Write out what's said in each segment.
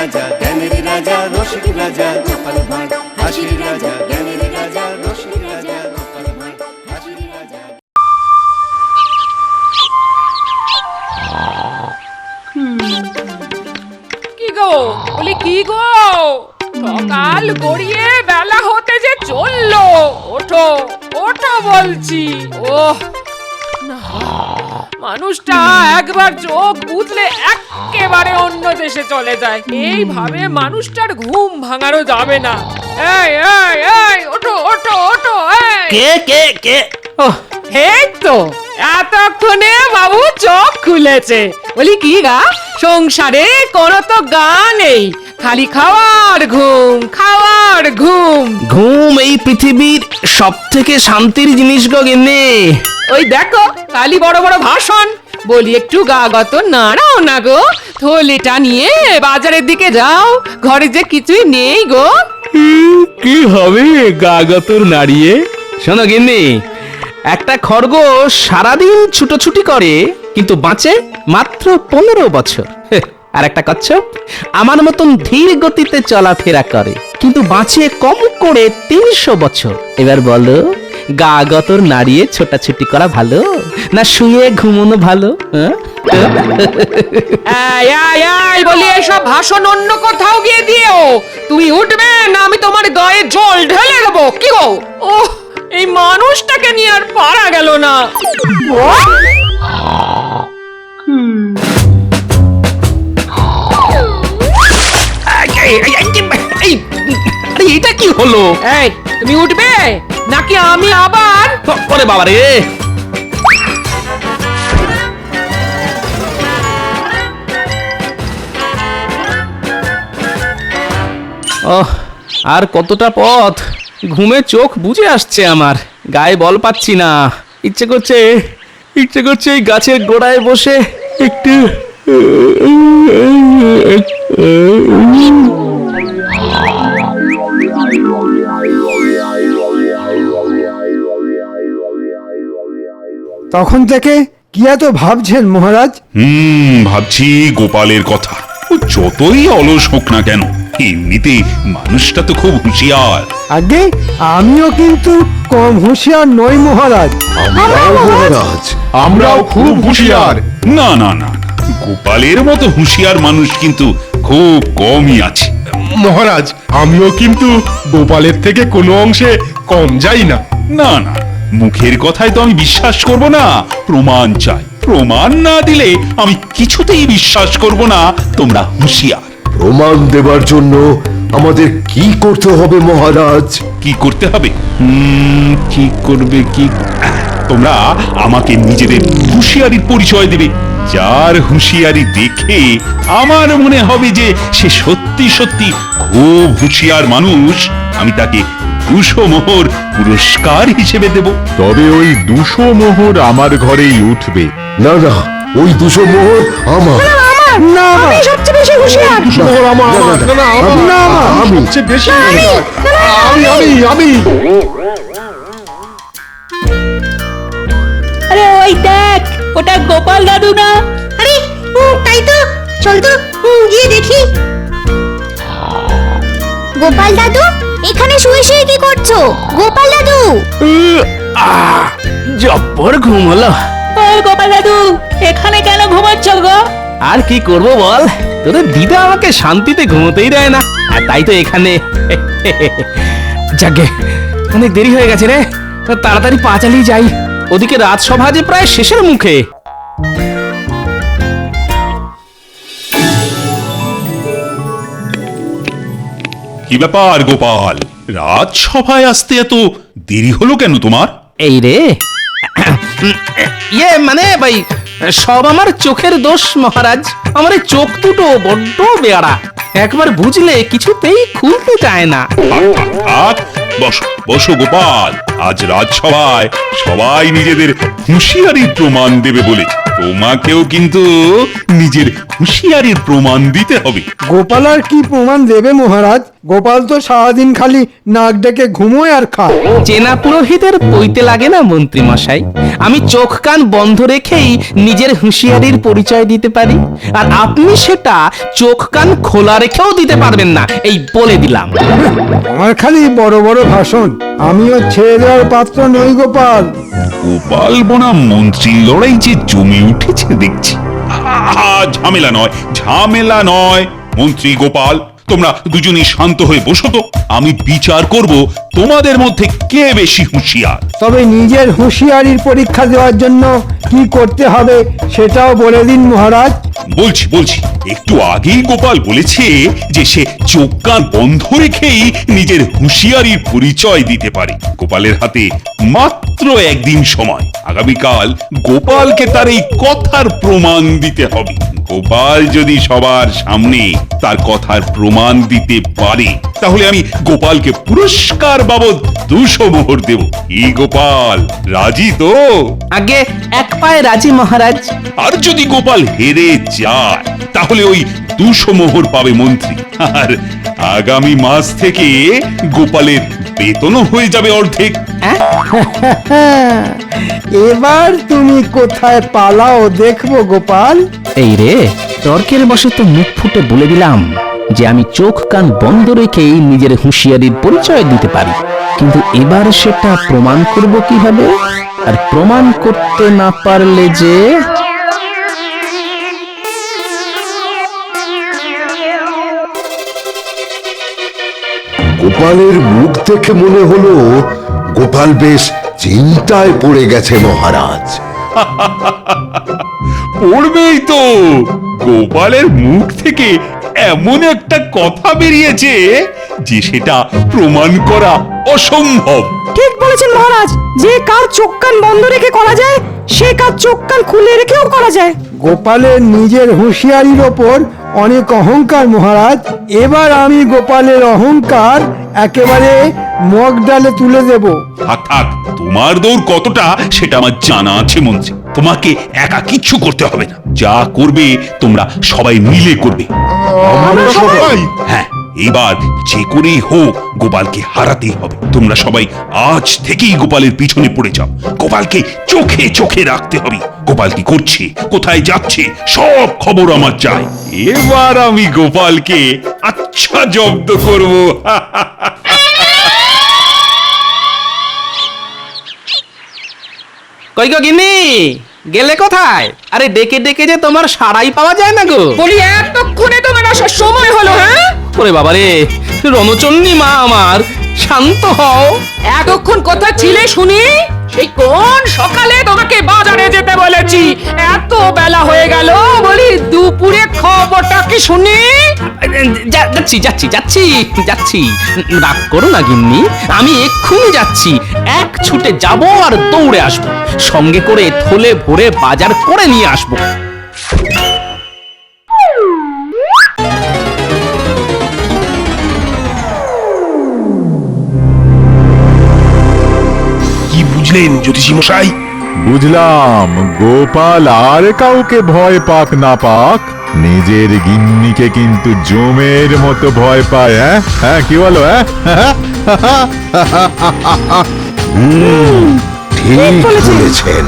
রাজা জ্ঞানের রাজা রসিক রাজা গোপাল ভাঁড় হাসির রাজা জ্ঞানের রাজা রসিক রাজা গোপাল ভাঁড় হাসির রাজা। কি গো বলি, কি গো, সকাল গড়িয়ে বেলা হতে যে চললো, ওঠো ওঠো বলছি। ওহ না, মানুষটা একবার চোখ বুঝলে একেবারে অন্য দেশে চলে যায়। এইভাবে মানুষটার ঘুম ভাঙানো যাবে না। এই এই এই ওঠো ওঠো ওঠো। কে কে কে? ওহ, এই তো এতক্ষণে বাবু চোখ খুলেছে। বলি কি গা, সংসারে কোনো তো গা নেই, খালি খাওয়ার ঘুম খাওয়ার ঘুম। ঘুম এই পৃথিবীর সব থেকে শান্তির জিনিস গো গিন্নি। ওই দেখো খালি বড় বড় ভাষণ। বলি একটু গা গত নাড়াও না গো, থলিটা নিয়ে বাজারের দিকে যাও, ঘরে যে কিছুই নেই গো। কি হবে গাগতর নাড়িয়ে? শোনো গিন্নি, একটা খরগোশ সারাদিন ছুটোছুটি করে কিন্তু বাঁচে মাত্র 15 বছর। আর একটা কচ্ছপ আমার মতন ধীর গতিতে চলাফেরা করে কিন্তু বাঁচে কম করে 300 বছর। এবার বলো, গা গতর নাড়িয়ে ছোটাছুটি করা ভালো না শুয়ে ঘুমানো ভালো? এই এই এই বলি, এসব ভাষণ অন্য কোথাও গিয়ে দিও। তুমি উঠবে না আমি তোমার গায়ে জল ঢেলে দেবো। কি গো, ওহ এই মানুষটাকে নিয়ে আর পারা গেল না। এটা কি হলো? এই তুমি উঠবে নাকি আমি আবার? ওরে বাবা রে! ওহ, আর কতটা পথ? ঘুমে চোখ বুজে আসছে আমার, গায়ে বল পাচ্ছি না। ইচ্ছে করছে এই গাছের গোড়ায় বসে একটু তখন থেকে কি এত ভাবছেন মহারাজ? ভাবছি গোপালের কথা। ও যতই অলস হোক না কেন, এমনিতে মানুষটা তো খুব হুঁশিয়ার। আগে আমিও কিন্তু কম হুঁশিয়ার নই মহারাজ। আমরাও খুব হুঁশিয়ার। না না না, গোপালের মতো হুঁশিয়ার মানুষ কিন্তু খুব কমই আছে। মহারাজ, আমিও কিন্তু গোপালের থেকে কোনো অংশে কম যাই না। না না, মুখের কথায় তো আমি বিশ্বাস করব না, প্রমাণ চাই। প্রমাণ না দিলে আমি কিছুতেই বিশ্বাস করব না তোমরা হুঁশিয়ার। প্রমাণ দেবার জন্য আমাদের কি করতে হবে মহারাজ? কি করতে হবে? কি করবে? কি তোমরা আমাকে নিজেদের হুঁশিয়ারির পরিচয় দেবে। যার হুঁশিয়ারি দেখে আমার মনে হবে যে সে সত্যি সত্যি খুব হুঁশিয়ার মানুষ, আমি তাকে 200 মোহর পুরস্কার হিসেবে দেব। তবে ওই 200 মোহর আমার ঘরেই উঠবে। না না, ওই 200 মোহর আমার। না আমি সবচেয়ে বেশি হুঁশিয়ার। মোহর আমার। না না, না আমি সবচেয়ে বেশি। আমি আরে ওই দেখ, ওটা গোপাল দাদু না? আরে তাই তো, চল তো গিয়ে দেখি। গোপাল দাদু, এখানে শুয়ে শুয়ে কি করছো? গোপাল দাদু! জব্বর ঘুম হলো। ওই গোপাল দাদু, এখানে কেন ঘুমাচ্ছ গো? আর কি করব বল, তোদের দিদা আমাকে শান্তিতে ঘুমোতেই দেয় না, আর তাই তো এখানে। যাকে অনেক দেরি হয়ে গেছে রে, তাড়াতাড়ি পা চালিয়ে যাই। ওদিকে রাজসভা যে প্রায় শেষের মুখে। কি ব্যাপার গোপাল, রাজসভায় আসতে এত দেরি হলো কেন তোমার? এই রে, মানে ভাই, সব আমার চোখের দোষ মহারাজ। আমার এই চোখ দুটো বড্ড বেয়ারা, একবার বুঝলে কিছুতেই খুলতে চায় না। বসো বসো গোপাল, আজ রাজসভায় সবাই নিজেদের হুঁশিয়ারির প্রমাণ দেবে বলেছে। তোমাকেও কিন্তু নিজের হুঁশিয়ারির প্রমাণ দিতে হবে। গোপাল আর কি প্রমাণ দেবে মহারাজ? গোপাল তো সারাদিন খালি নাক ডেকে ঘুমোয় আর খায়। চেনা পুরোহিতের পইতে লাগে না মন্ত্রী মশাই। আমি চোখ কান বন্ধ রেখেই নিজের হুঁশিয়ারির পরিচয় দিতে পারি, আর আপনি সেটা চোখ কান খোলা রেখেও দিতে পারবেন না, এই বলে দিলাম। আমার খালি বড় বড় ভাষণ, আমিও ছেড়ে দেওয়ার পাত্র নই গোপাল। গোপাল বনাম মন্ত্রীর লড়াই যে জমে উঠেছে দেখছি। ঝামেলা নয়, ঝামেলা নয়। মন্ত্রী গোপাল, তোমরা দুজনেই শান্ত হয়ে বসো তো। আমি বিচার করব তোমাদের মধ্যে কে বেশি হুঁশিয়ার। তবে নিজের হুঁশিয়ারির পরীক্ষা দেওয়ার জন্য কি করতে হবে সেটাও বলে দিন মহারাজ। বলছি একটু আগেই গোপাল বলেছে যে সে চোখ কান বন্ধ রেখেই নিজের হুঁশিয়ারির পরিচয় দিতে পারে। গোপালের হাতে মাত্র একদিন সময়। আগামীকাল গোপালকে তার এই কথার প্রমাণ দিতে হবে। গোপাল যদি সবার সামনে তার কথার প্রমাণ দিতে পারে, তাহলে আমি গোপালকে পুরস্কার বাবদ 200 মোহর দেব। এই গোপাল রাজি তো? আগে এক পায়ে রাজি মহারাজ। আর যদি গোপাল হেরে যায়, তাহলে ওই 200 মোহর পাবে মন্ত্রী। আর আগামী মাস থেকে গোপালের বেতনও হয়ে যাবে অর্ধেক। এবার তুমি কোথায় পালাও দেখবো গোপাল। এই রে, তর্কের বশে তো মুখ ফুটে বলে দিলাম যে আমি চোখ কান বন্ধ রেখেই নিজের হুঁশিয়ারির পরিচয় দিতে পারি, কিন্তু এবার সেটা প্রমাণ করব কিভাবে? আর প্রমাণ করতে না পারলে যে গোপালের মুখ দেখে মনে হলো গোপাল বেশ চিন্তায় পড়ে গেছে মহারাজ। পড়বেই তো। গোপালের মুখ থেকে এমন একটা কথা বেরিয়েছে যে সেটা প্রমাণ করা অসম্ভব। ঠিক বলেছেন মহারাজ, যে কাজ চোখ কান বন্ধ রেখে করা যায় সে কাজ চোখ কান খুলে রেখেও করা যায়। গোপালের নিজের হুঁশিয়ারির ওপর অনেক অহংকার মহারাজ। এবার আমি গোপালের অহংকার একেবারে মগ ডালে তুলে দেব। থাক, তোমার দৌড় কতটা সেটা আমার জানা আছে মন্ত্রী। তোমাকে একা কিচ্ছু করতে হবে না, যা করবে তোমরা সবাই মিলে করবে। আমরা সবাই? হ্যাঁ, এবার যে করেই হোক গোপালকে হারাতেই হবে। তোমরা সবাই আজ থেকেই গোপালের পিছনে পড়ে যাও। গোপালকে চোখে চোখে রাখতে হবে। গোপাল কি করছে, কোথায় যাচ্ছে, সব খবর আমার চাই। এবার আমি গোপালকে আচ্ছা জব্দ করব। কই গো গিন্নি, গেলে কোথায়? আরে ডেকে ডেকে যে তোমার সাড়াই পাওয়া যায় না গো। বলি এতক্ষণে তোমার আসার সময় হলো? হ্যাঁ, ওরে বাবারে, রণচন্ডী মা আমার, শান্ত হও। এতক্ষণ কোথায় ছিলে শুনি? সেই কোন সকালে তোমাকে বাজারে যেতে বলেছি, এত বেলা হয়ে গেল। বলি দুপুরে খবরটা কি শুনি? যাচ্ছি। রাগ করো না গিন্নি, আমি এক্ষুনি যাচ্ছি। এক ছুটে যাব আর দৌড়ে আসবো, সঙ্গে করে থলে ভরে বাজার করে নিয়ে আসবো। কি বুঝলেন জ্যোতিষী মশাই? বুঝলাম, গোপাল আর কাউকে ভয় পাক না পাক, নিজের গিন্নিকে কিন্তু জমের মতো ভয় পায়। হ্যাঁ, কি বলো? ঠিক বলেছেন।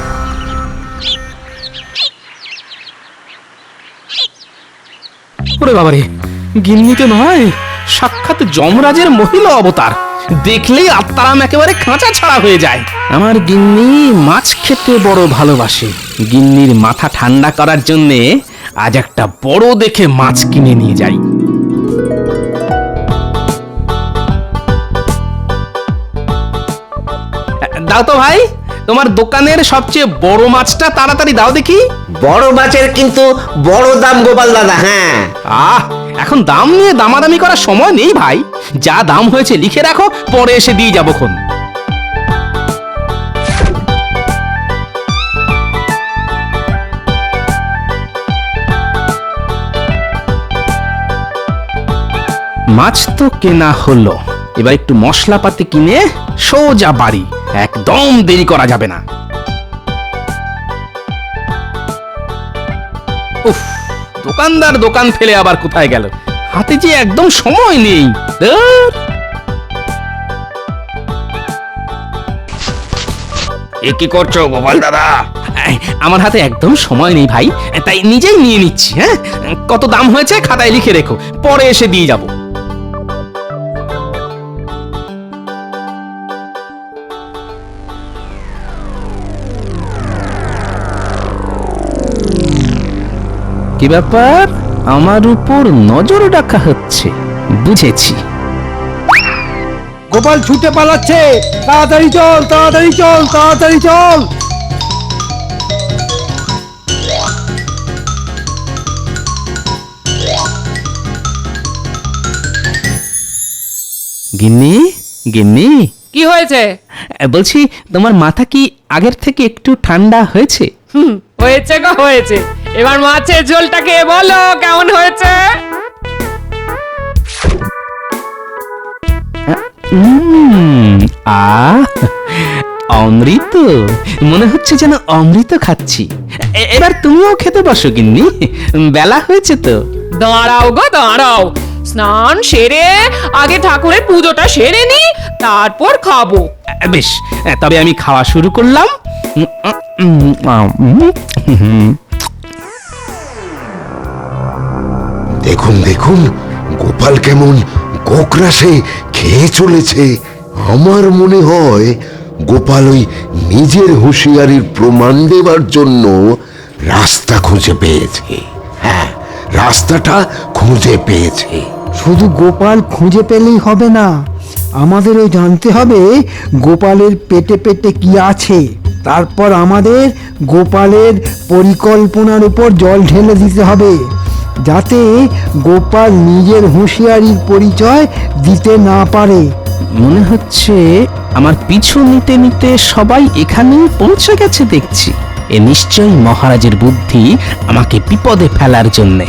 ওরে বাবারে, গিন্নিতে নয়, সাক্ষাৎ যমরাজের মহিলা অবতার। দেখলেই আত্মারাম একেবারে খাঁচা ছাড়া হয়ে যায়। আমার গিন্নি মাছ খেতে বড় ভালোবাসে। গিন্নির মাথা ঠান্ডা করার জন্যে আজ একটা বড় দেখে মাছ কিনে নিয়ে যাই। দাও তো ভাই, তোমার দোকানের সবচেয়ে বড় মাছটা তাড়াতাড়ি দাও দেখি। বড় মাছের কিন্তু বড় দাম গোপাল দাদা। হ্যাঁ, এখন দাম নিয়ে দামাদামি করার সময় নেই ভাই। যা দাম হয়েছে লিখে রাখো, পরে এসে দিয়ে যাবো খন। মাছ তো কেনা হলো, এবার একটু মশলাপাতি কিনে সোজা বাড়ি। একদম দেরি করা যাবে না। উফ, দোকানদার দোকান ফেলে আবার কোথায় গেল? হাতে যে একদম সময় নেই। ধুর। এ কি করছো গোপাল দাদা? আমার হাতে একদম সময় নেই ভাই, তাই নিজেই নিয়ে নিচ্ছি। হ্যাঁ, কত দাম হয়েছে খাতায় লিখে রেখো, পরে এসে দিয়ে যাব। কি ব্যাপার, আমার উপর নজর রাখা হচ্ছে? বুঝেছি। গোপাল ছুটে পালাচ্ছে, তাড়াতাড়ি চল, তাড়াতাড়ি চল, তাড়াতাড়ি চল। গিন্নি, গিন্নি, কি হয়েছে? বলছি তোমার মাথা কি আগের থেকে একটু ঠান্ডা হয়েছে? হয়েছে গো হয়েছে। এবার মাছের ঝোলটাকে বলো কেমন হয়েছে? আহ, অমৃত, মনে হচ্ছে যেন অমৃত খাচ্ছি। এবার তুমিও খেতে বসো গিন্নি, বেলা হয়েছে তো। দাঁড়াও গো দাঁড়াও, স্নান সেরে আগে ঠাকুরের পুজোটা সেরে নি, তারপর খাবো। বেশ, তবে আমি খাওয়া শুরু করলাম। দেখুন দেখুন, গোপাল কেমন গোকরাসে খেয়ে চলেছে। আমার মনে হয় গোপাল ওই নিজের হুঁশিয়ারির প্রমাণ দেবার জন্য রাস্তা খুঁজে পেয়েছে। হ্যাঁ, রাস্তাটা খুঁজে পেয়েছে। শুধু গোপাল খুঁজে পেলেই হবে না, আমাদেরও জানতে হবে গোপালের পেটে পেটে কি আছে। তারপর আমাদের গোপালের পরিকল্পনার উপর জল ঢেলে দিতে হবে, যাতে গোপাল নিজের হুঁশিয়ারির পরিচয় দিতে না পারে। মনে হচ্ছে আমার পিছু নিতে নিতে সবাই এখানেই পৌঁছে গেছে দেখছি। এ নিশ্চয়ই মহারাজের বুদ্ধি আমাকে বিপদে ফেলার জন্যে।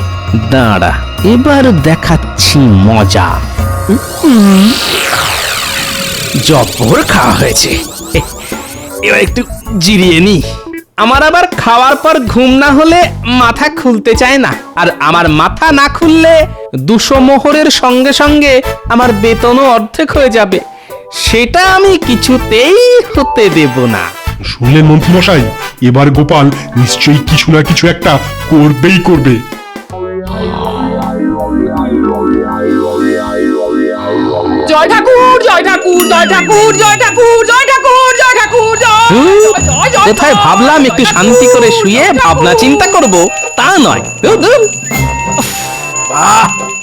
দাঁড়া, এবার দেখাচ্ছি মজা। জব্বর খাওয়া হয়েছে, এবার একটু জিরিয়ে নি। আমার আবার খাওয়ার পর ঘুম না হলে মাথা খুলতে চায় না, আর আমার মাথা না খুললে 200 মোহরের সঙ্গে সঙ্গে আমার বেতনও অর্ধেক হয়ে যাবে। সেটা আমি কিছুতেই হতে দেব না। শুনলেন মন্ত্রী মশাই, এবার গোপাল নিশ্চয়ই কিছু না কিছু একটা করবেই করবে। জয় ঠাকুর, জয় ঠাকুর, জয় ঠাকুর, জয় ঠাকুর, জয় ঠাকুর, জয় ঠাকুর, কোথায় ভাবলাম একটু শান্তি করে শুয়ে ভাবনা চিন্তা করব, তা নয়।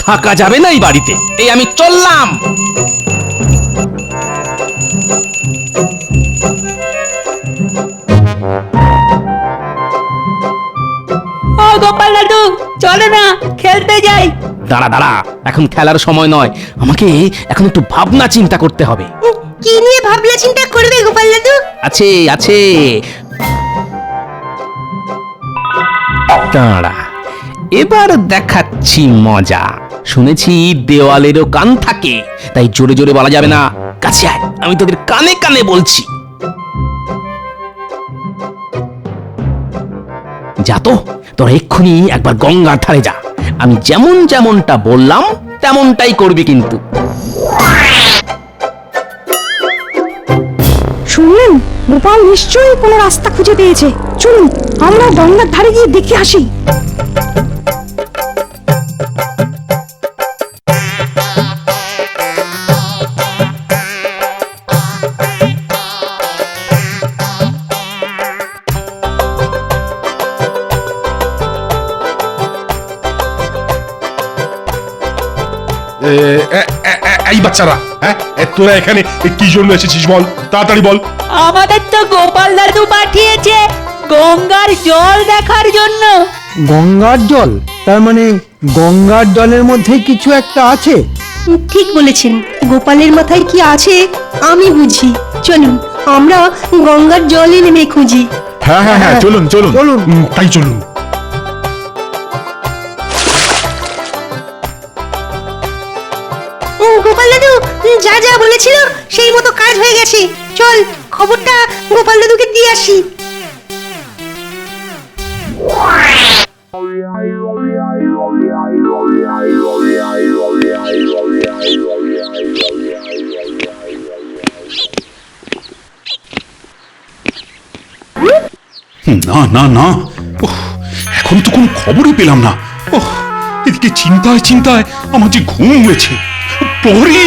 থাকা যাবে না এই বাড়িতে, এই আমি চললাম। ও গোপাল দাদু, চলো না খেলতে যাই। দাঁড়া দাঁড়া, এখন খেলার সময় নয়, আমাকে এখন একটু ভাবনা চিন্তা করতে হবে। কি নিয়ে ভাবনা চিন্তা করবে গোপাল দাদু? আছে আছে, দাঁড়া, এবার দেখাচ্ছি মজা। শুনেছি দেওয়ালেরও কান থাকে, তাই জোরে জোরে বলা যাবে না। কাছে আয়, আমি তোদের কানে কানে বলছি। যা তো, তোরা এক্ষুনি একবার গঙ্গার ধারে যা। আমি যেমন যেমনটা বললাম তেমনটাই করবি কিন্তু। শুনলেন, গোপাল নিশ্চয়ই কোনো রাস্তা খুঁজে পেয়েছে। চলুন আমরা গঙ্গার ধারে গিয়ে দেখে আসি। এই বাচ্চারা, হ্যাঁ, তোরা এখানে কি জন্য এসেছিস বল, তাড়াতাড়ি বল। আমাদের তো গোপাল দাদু পাঠিয়েছে গঙ্গার জল দেখার জন্য। গঙ্গার জল? তার মানে গঙ্গার জলের মধ্যে কিছু একটা আছে। ঠিক বলেছেন, গোপালের মাথায় কি আছে আমি বুঝি। চলুন আমরা গঙ্গার জলে নেমে খুঁজি। হ্যাঁ হ্যাঁ হ্যাঁ, চলুন চলুন চলুন। তাই চলুন। গোপাল দাদু যা যা বলেছিল সেই মতো কাজ হয়ে গেছে। চল খবরটা গোপাল দাদুকে দিয়ে আসি। না না না, ওহ, এখন তো কোনো খবরই পেলাম না। ওহ, এদিকে চিন্তায় চিন্তায় আমার যে ঘুম হয়েছে। প্রহরী,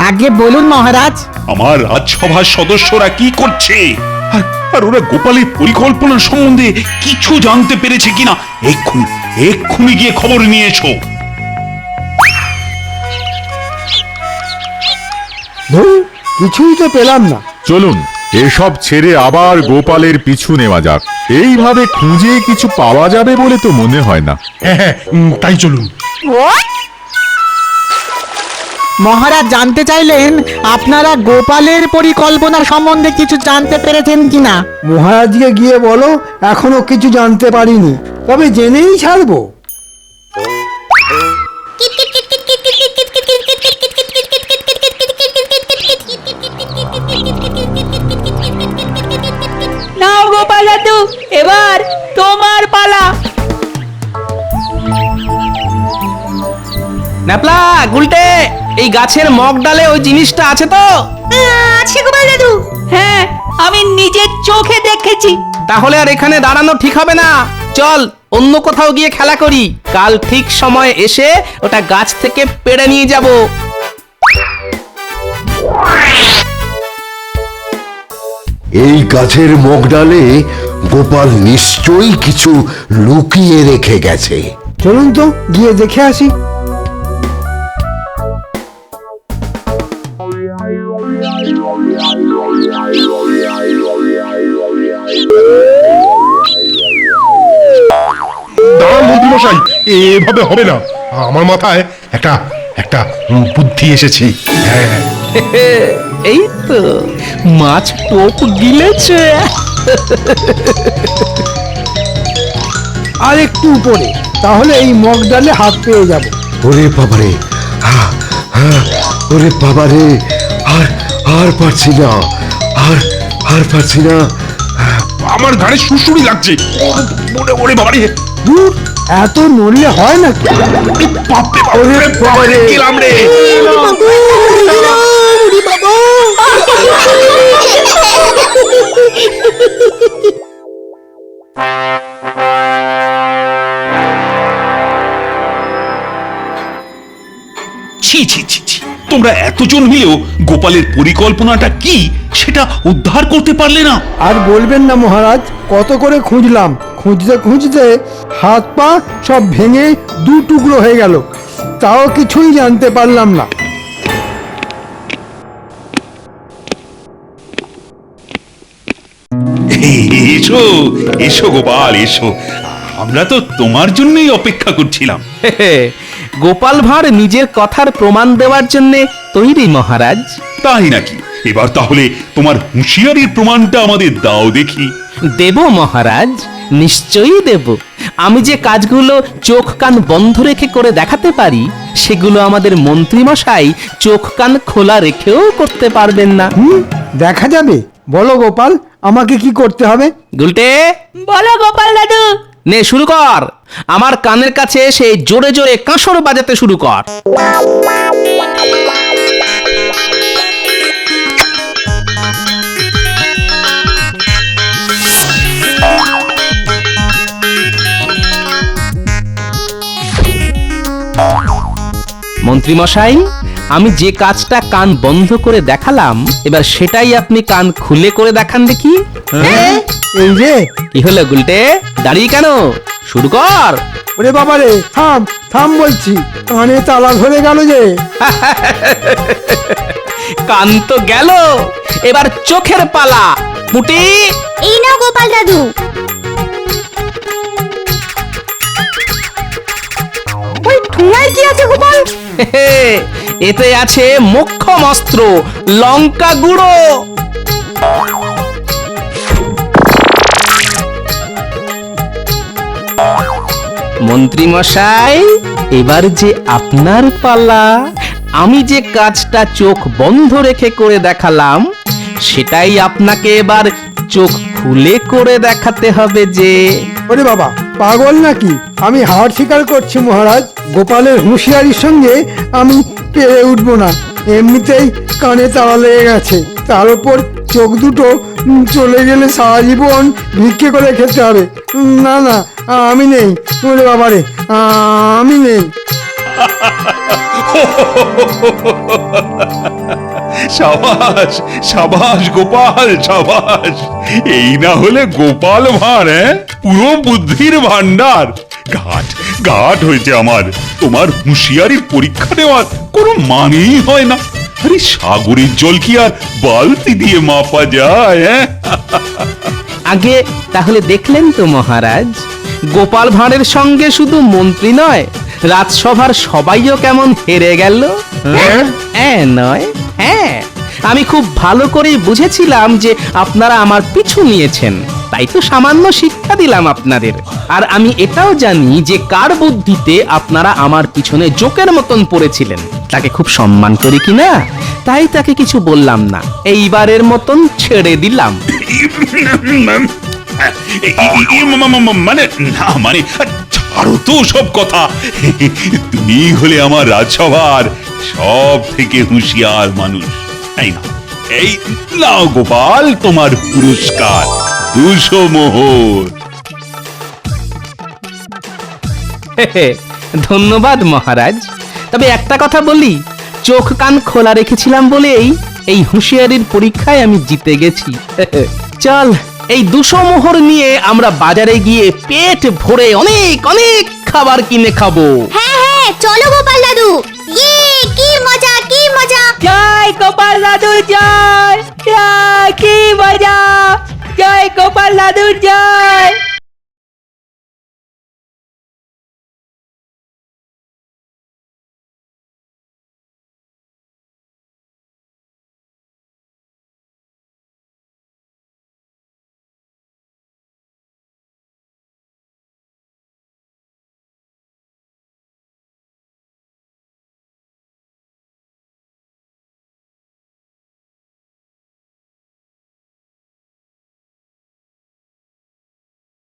আগে বলুন মহারাজ। আমার রাজসভার সদস্যরা কি করছে, আর ওরা গোপালের পরিকল্পনা সম্বন্ধে কিছু জানতে পেরেছে কিনা এক্ষুনি গিয়ে খবর নিয়ে এসো। ধুর, কিছুই তো পেলাম না। চলুন এসব ছেড়ে আবার গোপালের পিছু নেওয়া যাক। এইভাবে খুঁজে কিছু পাওয়া যাবে বলে তো মনে হয় না। হ্যাঁ, তাই চলুন। মহারাজ জানতে চাইলেন আপনারা গোপালের পরিকল্পনা সম্বন্ধে কিছু জানতে পেরেছেন কিনা। মহারাজকে গিয়ে বলো এখনো কিছু জানতে পারিনি, তবে জেনেই ছাড়বো। নাও গোপাল দাদু, এবার তোমার পালা। ন্যাপলা, গুলটে, এই গাছের মগ ডালে ওই জিনিসটা আছে তো? আছে গোপাল দাদু। হ্যাঁ, আমি নিজের চোখে দেখেছি। তাহলে আর এখানে দাঁড়ানো ঠিক হবে না। চল অন্য কোথাও গিয়ে খেলা করি। কাল ঠিক সময় এসে ওটা গাছ থেকে পেড়ে নিয়ে যাব। এই গাছের মগডালে গোপাল নিশ্চয়ই কিছু লুকিয়ে রেখে গেছে। চলুন তো গিয়ে দেখে আসি। দাঁড়ান মন্ত্রীমশাই, এভাবে হবে না। আমার মাথায় একটা একটা বুদ্ধি এসেছে। হ্যাঁ, এই তো মাছ টোপ গিলেছে। আর একটু উপরে, তাহলে এই মগ ডালে হাত পেয়ে যাব। ওরে বাবারে, ওরে বাবারে, আর আর পারছি না, আর পারছি না। আমার ঘাড়ে সুড়সুড়ি লাগছে। ওরে বাবারে, দূর, এত নড়লে হয় না। ওরে বাবারে, গেলাম রে। ছি ছি ছি ছি, তোমরা এতজন মিলেও গোপালের পরিকল্পনাটা কি সেটা উদ্ধার করতে পারলে না। আর বলবেন না মহারাজ, কত করে খুঁজলাম, খুঁজতে খুঁজতে হাত পা সব ভেঙে দু টুকরো হয়ে গেল, তাও কিছুই জানতে পারলাম না। এসো এসো গোপাল, এসো। আমরা তো তোমার জন্যই অপেক্ষা করছিলাম। গোপাল ভাঁড় নিজের কথার প্রমাণ দেওয়ার জন্য তৈরি মহারাজ। তাই নাকি? এবার তাহলে তোমার হুঁশিয়ারির প্রমাণটা আমাদের দাও দেখি। দেব মহারাজ, নিশ্চয়ই দেব। আমি যে কাজগুলো চোখ কান বন্ধ রেখে করে দেখাতে পারি, সেগুলো আমাদের মন্ত্রী মশাই চোখ কান খোলা রেখেও করতে পারবেন না। দেখা যাবে। বলো গোপাল, আমাকে কি করতে হবে? গুলটে, বলো গোপাল দাদু। নে শুরু কর। আমার কানের কাছে এসে জোরে জোরে কাঁসর বাজাতে শুরু কর। মন্ত্রী মশাই, আমি যে কাজটা কান বন্ধ করে দেখালাম, এবার সেটাই আপনি কান খুলে করে দেখান দেখি। এই যে, কি হলো গুলটে, দাঁড়িয়ে কেন? শুরু কর। ওরে বাবারে, থাম থাম বলছি, কানে তালা ধরে গেল যে। কান তো গেল, এবার চোখের পালা। পুটি, এই নাও গোপাল দাদু। ওই ঠোঙায় কি আছে গোপাল? এতে আছে মোক্ষম অস্ত্র, লঙ্কা গুঁড়ো। মন্ত্রী মশাই, এবার যে আপনার পালা। আমি যে কাজটা চোখ বন্ধ রেখে করে দেখালাম, সেটাই আপনাকে এবার চোখ খুলে করে দেখাতে হবে যে ওরে বাবা, পাগল নাকি? আমি হার স্বীকার করছি মহারাজ, গোপালের হুঁশিয়ারির সঙ্গে আমি পেরে উঠবো না। এমনিতেই কানে তালা লেগে গেছে, তার উপর চোখ দুটো চলে গেলে সারা জীবন ভিক্ষে করে খেতে হবে। না না, আমি নেই। ওরে বাবারে, আমি নেই। সাবাস সাবাস গোপাল সাবাস, এই না হলে গোপাল ভাঁড়, পুরো বুদ্ধির ভান্ডার। ঘাট ঘাট হয়েছে আমার, তোমার হুঁশিয়ারির পরীক্ষা নেওয়ার কোনো মানেই হয় না। আরে সাগরের জল কি আর বালতি দিয়ে মাপা যায়? আগে তাহলে দেখলেন তো মহারাজ, গোপাল ভাঁড়ের সঙ্গে শুধু মন্ত্রী নয়, রাজসভার সবাইও কেমন হেরে গেল। হ্যাঁ নয়, হ্যাঁ, আমি খুব ভালো করেই বুঝেছিলাম যে আপনারা আমার পিছু নিয়েছেন, তাই তো সামান্য শিক্ষা দিলাম আপনাদের। আর আমি এটাও জানি যে কার বুদ্ধিতে আপনারা আমার পিছনে জোকের মতন পড়েছিলেন, তাকে খুব সম্মান করি কিনা, তাই তাকে কিছু বললাম না, এইবারের মতন ছেড়ে দিলাম। মানে না, মানে ছাড়ো তো সব কথা। তুমি হলে আমার রাজসভার সব থেকে হুঁশিয়ার মানুষ, তাই না? এই নাও গোপাল তোমার পুরস্কার, 200 মোহর। ধন্যবাদ মহারাজ, তবে একটা কথা বলি, চোখ কান খোলা রেখেছিলাম বলেই এই হুঁশিয়ারির পরীক্ষায় আমি জিতে গেছি। চল, এই 200 মোহর নিয়ে আমরা বাজারে গিয়ে পেট ভরে অনেক অনেক খাবার কিনে খাবো। হ্যাঁ হ্যাঁ, চলো গোপাল দাদু। ইয়ে, কি মজা কি মজা! জয় গোপাল দাদুর জয়, জয় কি মজা, জয় গোপাল দাদুর জয়।